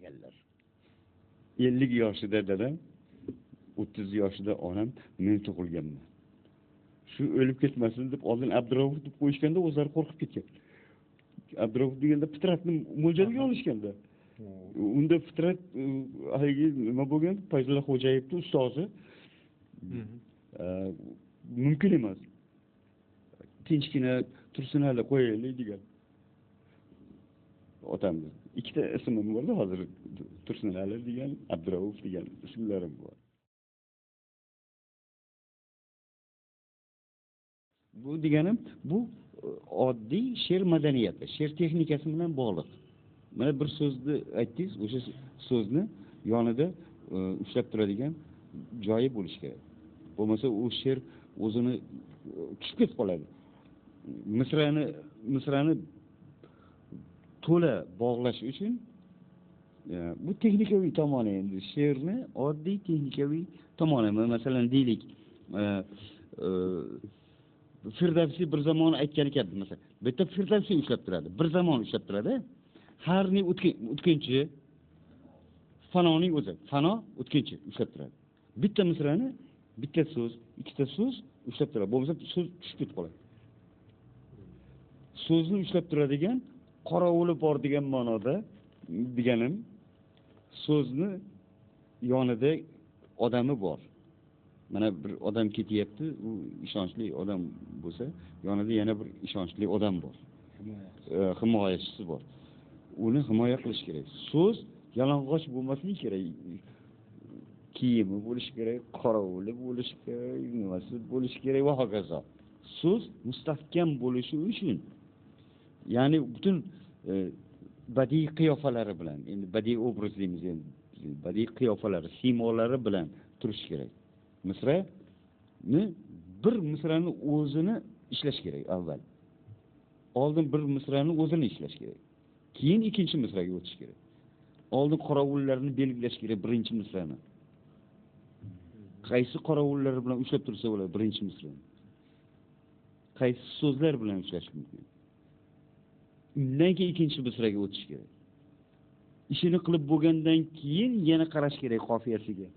ekanlar. 50 yoshida dadam, 30 yoshida onam men tug'ilganman. Shu o'lib ketmasin deb oldin Abdurauf deb qo'yishganda o'zlari qo'rqib ketgan. Abdurauf deganda Fitratni mo'ljalga olishganda. Unda Fitrat haligi nima bo'lgan? Fayzulla Xo'jayevning ustozi. Mumkin emas. Tinchgina Tursunali qo'yaylik degan. Otamni ikkita ismim bor-da hozir, Tursunali degan, Abdurauf degan ismlarim bor. Bu deganim, bu oddiy she'r madaniyati, she'r texnikasi bilan bog'liq. Mana bir so'zni aytdingiz, o'sha so'zni yonida ushlab turadigan joyi bo'lishi kerak. Bo'lmasa u she'r o'zini tushib ketib qoladi. Misrani to'la bog'lash uchun bu texnikaviy tomoni, endi she'rni oddiy texnikaviy tomoni. Masalan, deylik, Firdavsi bir zamon aytgan ekan, masalan, bitta Firdavsi ushlab turadi, bir zamon ushlab turadi. Harni o'tkinchi, fanoning o'zi, fano o'tkinchi ushlab turadi. Bitta misrani, bitta so'z, ikkita so'z ushlab turadi. Bo'lmasa so'z tushib ketib qoladi. So'zni ushlab turadigan qorovuli bor degan ma'noda deganim, so'zni yonida odami bor. Mana bir odam ketyapti, u ishonchli odam bo'lsa, yonida yana bir ishonchli odam bor. Himoyachisi bor. Uni himoya qilish kerak. So'z yalang'och bo'lmasligi kerak. Kiyimi bo'lishi kerak, qorovuli bo'lishi kerak, nimasi bo'lishi kerak va hokazo. So'z mustahkam bo'lishi uchun, ya'ni butun badiiy qiyofalari bilan, endi badiiy obraz deymiz, endi badiiy qiyofalari, siymolari bilan turish kerak. Bir misrani o'zini ishlash kerak avval. Oldin bir misrani o'zini ishlash kerak. Keyin ikkinchi misraga o'tish kerak. Oldin qorovullarni belgilash kerak birinchi misrani. Qaysi qorovullar bilan ushlab tursa bo'ladi birinchi misrani? Qaysi so'zlar bilan ushlash mumkin? Undan keyin ikkinchi misraga o'tish kerak. Ishini qilib bo'lgandan keyin yana qarash kerak qofiyasiga.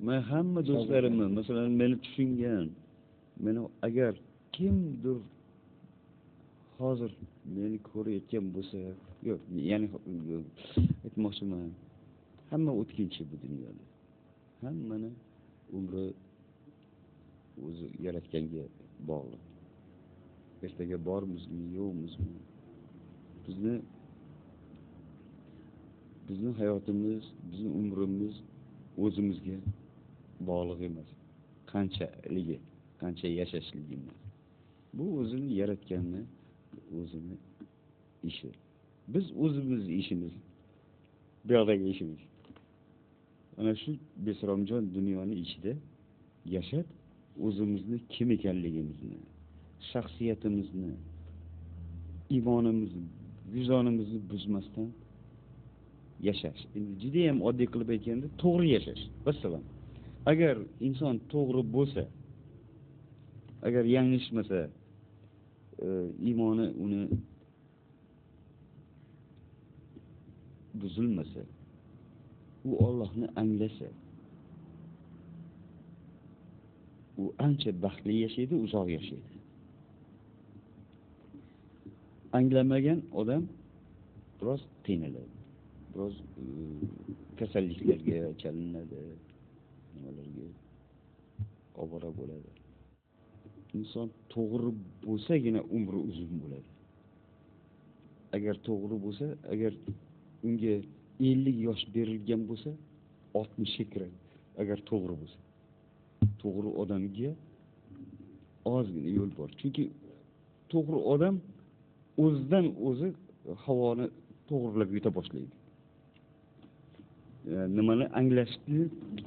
Men hamma do'stlarimni, masalan, meni tushungan, meni agar kimdir hozir meni ko'rayotgan bo'lsa, yo'q, ya'ni aytmoqchiman, hamma o'tkinchi bu dunyoda. Hammani umri o'zi yaratganga bog'liq. Ertaga bormizmi, yo'qmizmi? Bizning hayotimiz, bizning umrimiz o'zimizga bog'liq emas. Qancha yashashligimiz. Bu o'zini yaratganni o'zini ishi. Biz o'zimiz ishimiz, bu yoqdagi ishimiz. Ana shu besromjon dunyoni ichida yashab, o'zimizni kim ekanligimizni, shaxsiyatimizni, iymonimizni, vijdonimizni buzmasdan yashash. Endi juda ham oddiy qilib aytganda, to'g'ri yashash. Masalan, agar inson to'g'ri bo'lsa, agar yanglishmasa, iymoni uni buzilmasa, u Allohni anglasa, u ancha baxtli yashaydi, uzoq yashaydi. Anglamagan odam biroz qiynaladi. Biroz kasalliklarga chalinadi, nimalarga ovora bo'ladi. Inson to'g'ri bo'lsagina umri uzun bo'ladi. Agar to'g'ri bo'lsa, agar unga 50 yosh berilgan bo'lsa, 60 ga kiradi. Agar to'g'ri bo'lsa. To'g'ri odamga ozgina yo'l bor. Chunki to'g'ri odam o'zidan o'zi havoni to'g'rilab yuta boshlaydi. Nimani anglashni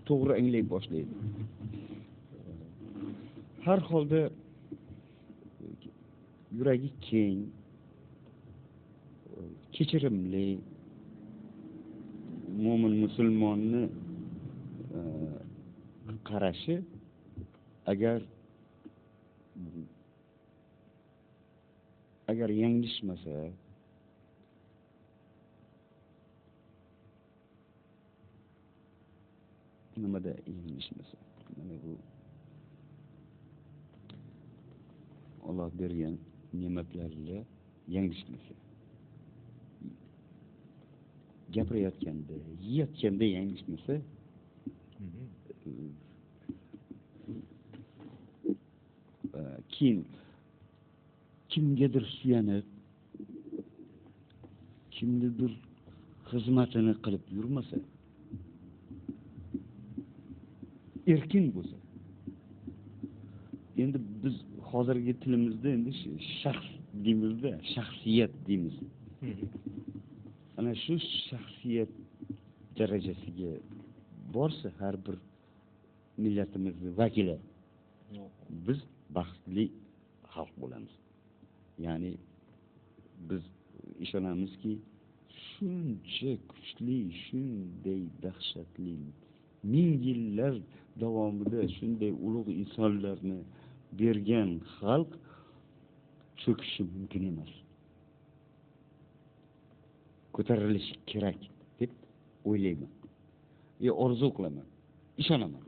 to'g'ri anglay boshlaydi. Har holda yuragi keng, kechirimli mo'min musulmonni qarashi agar agar yanglishmasa, nimada yanglishmasa, mana bu Alloh bergan ne'matlarga yanglishmasa, gapirayotganda, yeyotganda yanglishmasa, keyin kimgadir suyanib, kimnidir xizmatini qilib yurmasa, erkin bo'lsa. Endi biz hozirgi tilimizda endi shaxs deymizda, shaxsiyat deymiz. Ana shu shaxsiyat darajasiga borsa har bir millatimizning vakili, biz baxtli xalq bo'lamiz. Ya'ni biz ishonamizki, shuncha kuchli, shunday dahshatli ming yillar davomida shunday ulug' insonlarni bergan xalq cho'kishi mumkin emas. Ko'tarilishi kerak deb o'ylayman. Orzu qilaman, ishonaman.